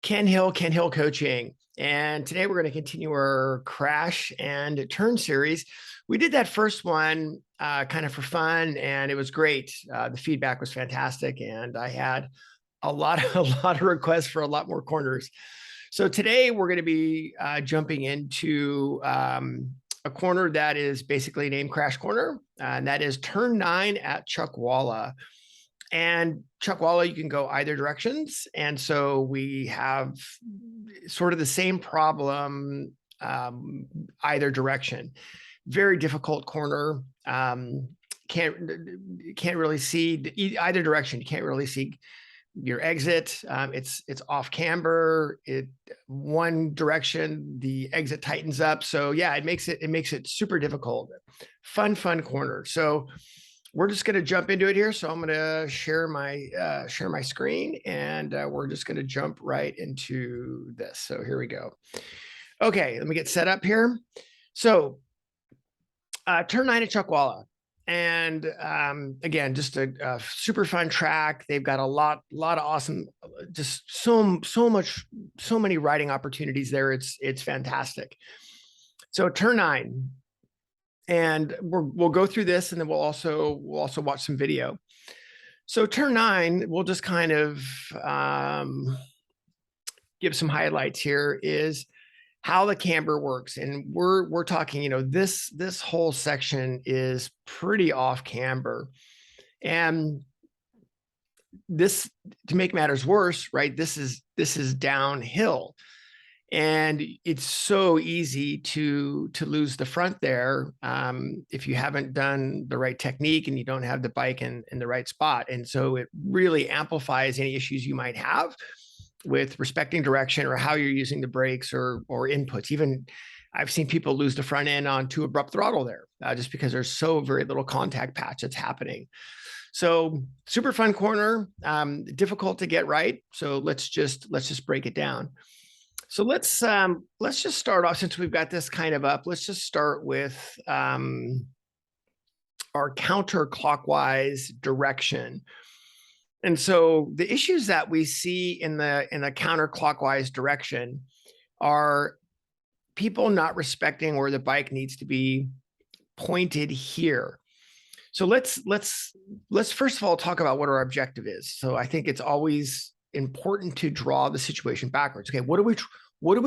Ken Hill Coaching. And today we're going to continue our crash and turn series. We did that first one kind of for fun, and it was great. The feedback was fantastic, and I had a lot of requests for a lot more corners. So today we're going to be jumping into a corner that is basically named Crash Corner, and that is turn 9 at Chuckwalla. And Chuckwalla, you can go either directions. And so we have sort of the same problem either direction. Very difficult corner. Can't really see either direction. You can't really see your exit. It's off camber. One direction, the exit tightens up. So yeah, it makes it super difficult. Fun corner. So we're just going to jump into it here. So I'm going to share my screen, and we're just going to jump right into this. So here we go. Okay, let me get set up here. So turn 9 at Chuckwalla. And again, just a super fun track. They've got a lot of awesome, just so many riding opportunities there. It's fantastic. So turn 9. And we'll go through this, and then we'll also watch some video. So turn 9, we'll just kind of give some highlights here is how the camber works. And we're talking, this whole section is pretty off camber. And this, to make matters worse, right? This is downhill. And it's so easy to lose the front there if you haven't done the right technique and you don't have the bike in the right spot. And so it really amplifies any issues you might have with respecting direction or how you're using the brakes or inputs. Even I've seen people lose the front end on too abrupt throttle there just because there's so very little contact patch that's happening. So super fun corner, difficult to get right. So let's just break it down. So let's just start off, since we've got this kind of up. Let's just start with our counterclockwise direction. And so the issues that we see in the counterclockwise direction are people not respecting where the bike needs to be pointed here. So let's first of all talk about what our objective is. So I think it's always important to draw the situation backwards. Okay, what are we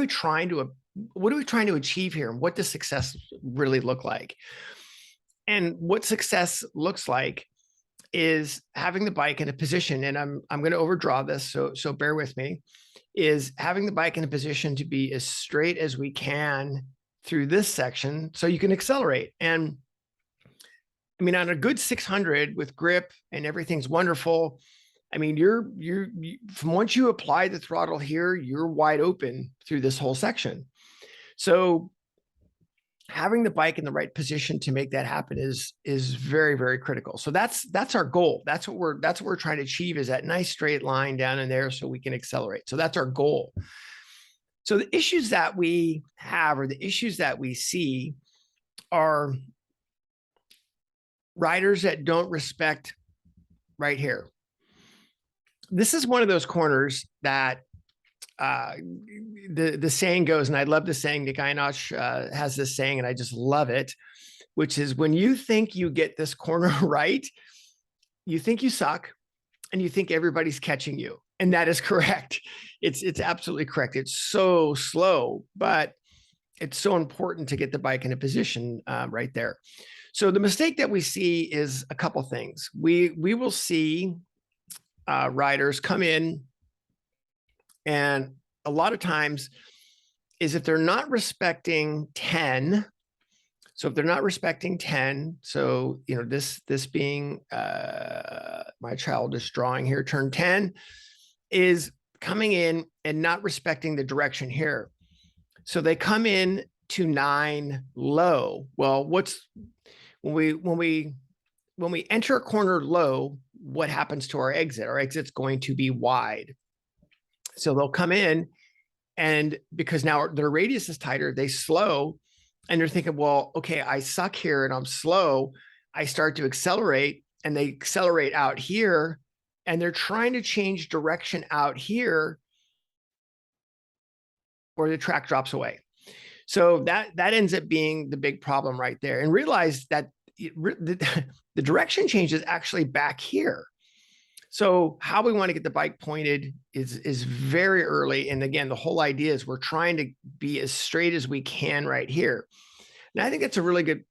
trying to achieve here, and what does success really look like? And what success looks like is having the bike in a position, and I'm going to overdraw this, so bear with me, is having the bike in a position to be as straight as we can through this section so you can accelerate. And I mean, on a good 600 with grip and everything's wonderful, I mean, you're from once you apply the throttle here, you're wide open through this whole section. So having the bike in the right position to make that happen is very, very critical. So that's our goal. That's what we're trying to achieve, is that nice straight line down in there so we can accelerate. So that's our goal. So the issues that we have, or the issues that we see, are riders that don't respect right here. This is one of those corners that the saying goes, and I love the saying, Nick Einosh has this saying, and I just love it, which is, when you think you get this corner right, you think you suck, and you think everybody's catching you. And that is correct. It's absolutely correct. It's so slow, but it's so important to get the bike in a position right there. So the mistake that we see is a couple things. We will see riders come in, and a lot of times is if they're not respecting 10. So if they're not respecting 10, so this being my childish drawing here, turn 10 is coming in and not respecting the direction here. So they come in to 9 low. Well, when we enter a corner low, what happens to our exit? Our exit's going to be wide. So they'll come in, and because now their radius is tighter, they slow, and they're thinking, well, okay, I suck here and I'm slow. I start to accelerate, and they accelerate out here, and they're trying to change direction out here, or the track drops away. So that ends up being the big problem right there. And realize that the direction change is actually back here. So how we want to get the bike pointed is very early. And again, the whole idea is we're trying to be as straight as we can right here. And I think that's a really good,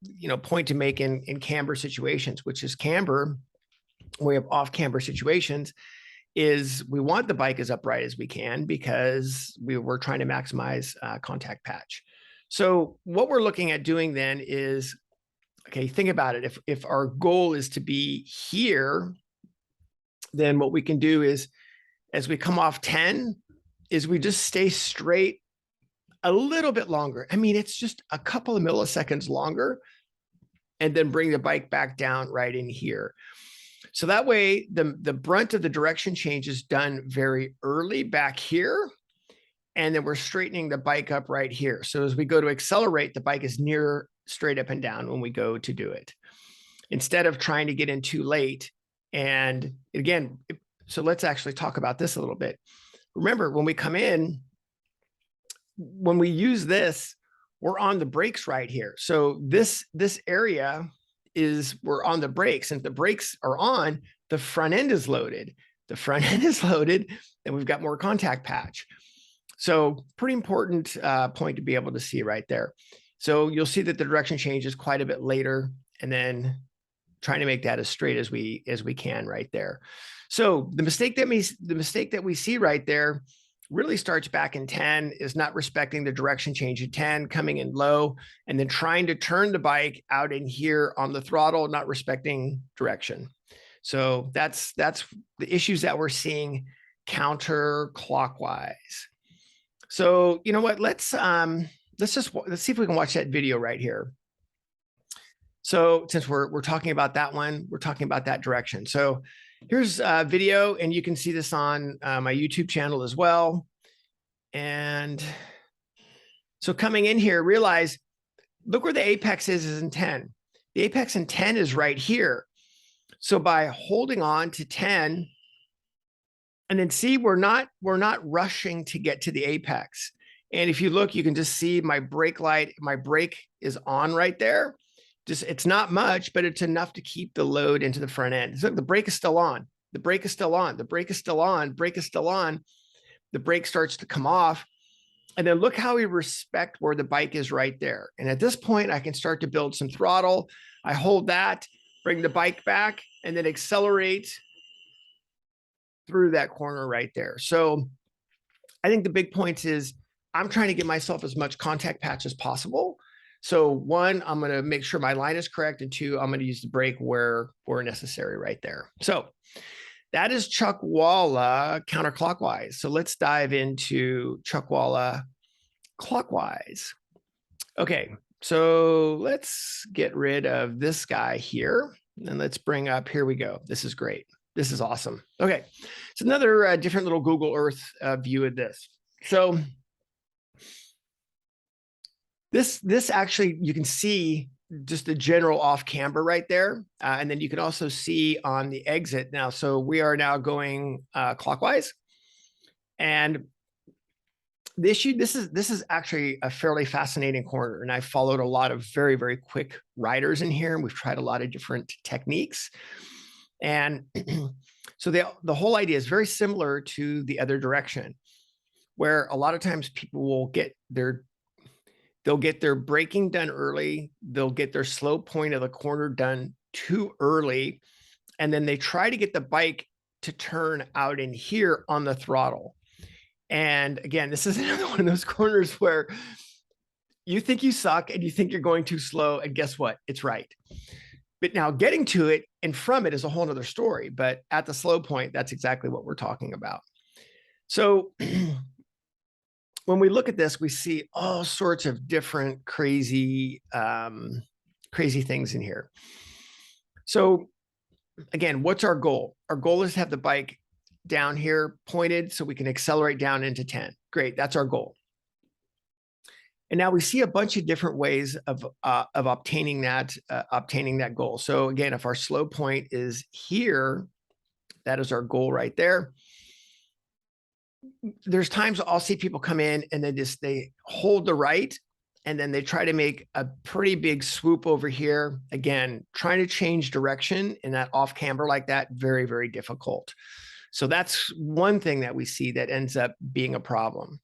point to make in camber situations, which is camber. We have off camber situations is we want the bike as upright as we can because we're trying to maximize contact patch. So what we're looking at doing then is, okay, think about it. If our goal is to be here, then what we can do is, as we come off 10, is we just stay straight a little bit longer. I mean, it's just a couple of milliseconds longer, and then bring the bike back down right in here. So that way, the brunt of the direction change is done very early back here, and then we're straightening the bike up right here. So as we go to accelerate, the bike is near straight up and down when we go to do it, instead of trying to get in too late. And again, so let's actually talk about this a little bit. Remember, when we come in, when we use this, we're on the brakes right here. So this area is we're on the brakes, and if the brakes are on, the front end is loaded. The front end is loaded, and we've got more contact patch. So pretty important point to be able to see right there. So you'll see that the direction change is quite a bit later, and then trying to make that as straight as we can right there. So the mistake that we see right there really starts back in 10, is not respecting the direction change at 10, coming in low, and then trying to turn the bike out in here on the throttle, not respecting direction. So that's the issues that we're seeing counterclockwise. So you know what? Let's see if we can watch that video right here. So since we're talking about that one, we're talking about that direction. So here's a video, and you can see this on my YouTube channel as well. And so coming in here, realize, look where the apex is in 10. The apex in 10 is right here. So by holding on to 10, and then see, we're not rushing to get to the apex. And if you look, you can just see my brake light, my brake is on right there. Just, it's not much, but it's enough to keep the load into the front end. So the brake is still on. The brake is still on. The brake is still on. Brake is still on. The brake starts to come off. And then look how we respect where the bike is right there. And at this point, I can start to build some throttle. I hold that, bring the bike back, and then accelerate through that corner right there. So I think the big point is I'm trying to get myself as much contact patch as possible. So one, I'm going to make sure my line is correct. And two, I'm going to use the brake where necessary right there. So that is Chuckwalla counterclockwise. So let's dive into Chuckwalla clockwise. Okay, so let's get rid of this guy here. And let's bring up, here we go. This is great. This is awesome. Okay, it's another different little Google Earth view of this. So this actually, you can see just the general off camber right there. And then you can also see on the exit now. So we are now going clockwise. And the issue, this is actually a fairly fascinating corner. And I followed a lot of very, very quick riders in here. And we've tried a lot of different techniques. And so the whole idea is very similar to the other direction, where a lot of times people will they'll get their braking done early. They'll get their slow point of the corner done too early. And then they try to get the bike to turn out in here on the throttle. And again, this is another one of those corners where you think you suck and you think you're going too slow. And guess what? It's right. But now getting to it and from it is a whole nother story. But at the slow point, that's exactly what we're talking about. So when we look at this, we see all sorts of different crazy things in here. So again, what's our goal? Our goal is to have the bike down here pointed so we can accelerate down into 10. Great, that's our goal. And now we see a bunch of different ways of obtaining that goal. So again, if our slow point is here, that is our goal right there. there's times I'll see people come in and they hold the right and then they try to make a pretty big swoop over here. Again, trying to change direction in that off camber like that, very, very difficult. So that's one thing that we see that ends up being a problem.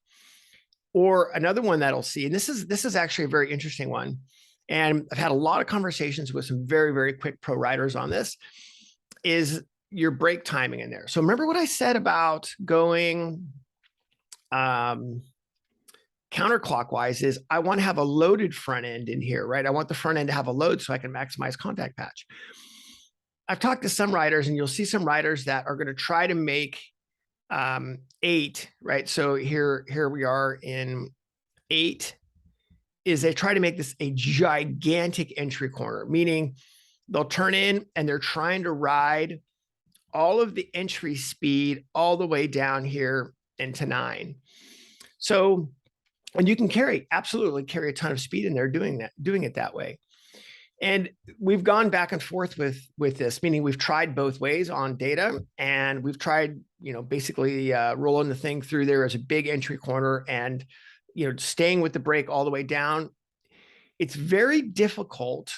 Or another one that I'll see, and this is actually a very interesting one. And I've had a lot of conversations with some very, very quick pro riders on this, is your brake timing in there. So remember what I said about going counterclockwise is I want to have a loaded front end in here, right? I want the front end to have a load so I can maximize contact patch. I've talked to some riders and you'll see some riders that are going to try to make 8, right? So here we are in 8, is they try to make this a gigantic entry corner, meaning they'll turn in and they're trying to ride all of the entry speed all the way down here into 9. So, and you can absolutely carry a ton of speed in there doing it that way. And we've gone back and forth with this, meaning we've tried both ways on data, and we've tried, basically rolling the thing through there as a big entry corner and, staying with the brake all the way down. It's very difficult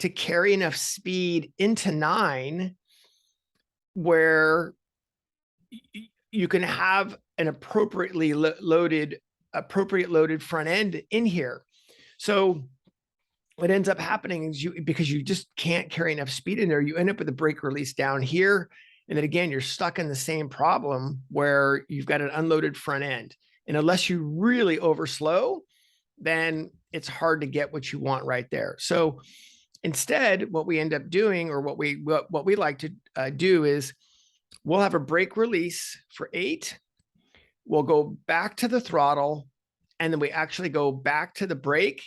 to carry enough speed into 9 where you can have an appropriately loaded front end in here. So what ends up happening is because you just can't carry enough speed in there, you end up with a brake release down here. And then again, you're stuck in the same problem where you've got an unloaded front end. And unless you really overslow, then it's hard to get what you want right there. So instead, what we end up doing, or what we like to do, is we'll have a brake release for 8. We'll go back to the throttle, and then we actually go back to the brake.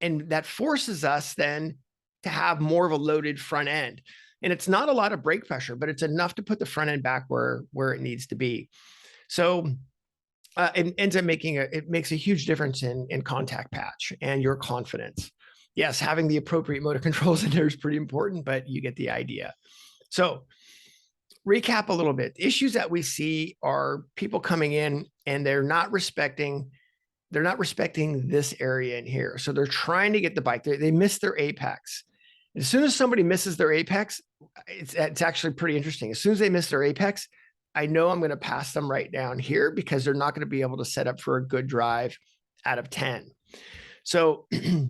And that forces us then to have more of a loaded front end. And it's not a lot of brake pressure, but it's enough to put the front end back where it needs to be. So it ends up it makes a huge difference in contact patch and your confidence. Yes, having the appropriate motor controls in there is pretty important, but you get the idea. So recap a little bit. The issues that we see are people coming in and they're not respecting this area in here. So they're trying to get the bike. They miss their apex. As soon as somebody misses their apex, it's actually pretty interesting. As soon as they miss their apex, I know I'm going to pass them right down here because they're not going to be able to set up for a good drive out of 10. So the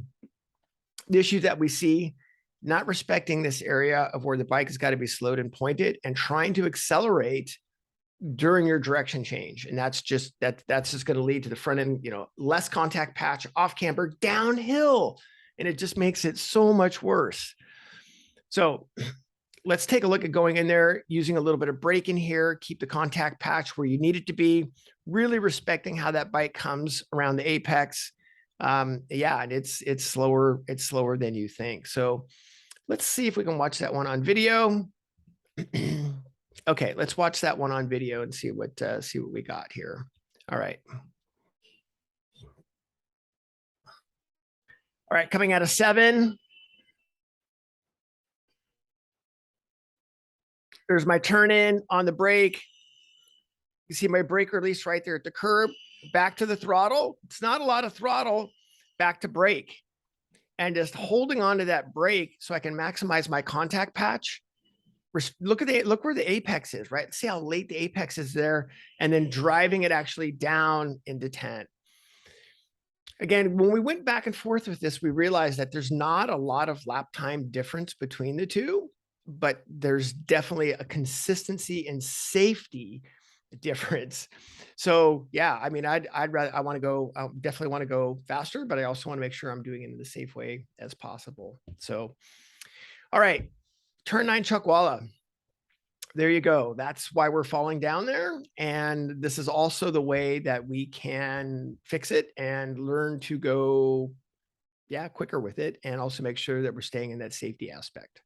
issue that we see, not respecting this area of where the bike has got to be slowed and pointed, and trying to accelerate during your direction change. And that's just going to lead to the front end, less contact patch, off camber, downhill. And it just makes it so much worse. So let's take a look at going in there, using a little bit of brake in here, keep the contact patch where you need it to be, really respecting how that bike comes around the apex. Yeah, and it's slower than you think. So let's see if we can watch that one on video. Okay, let's watch that one on video and see what we got here. All right. All right, coming out of 7. There's my turn in on the brake. You see my brake release right there at the curb. Back to the throttle. It's not a lot of throttle. Back to brake. And just holding on to that brake so I can maximize my contact patch. Look where the apex is, right? See how late the apex is there, and then driving it actually down into 10. Again, when we went back and forth with this, we realized that there's not a lot of lap time difference between the two, but there's definitely a consistency and safety difference. So yeah, I mean, I definitely want to go faster, but I also want to make sure I'm doing it in the safe way as possible. So, all right. Turn 9 Chuckwalla. There you go. That's why we're falling down there. And this is also the way that we can fix it and learn to go, quicker with it, and also make sure that we're staying in that safety aspect.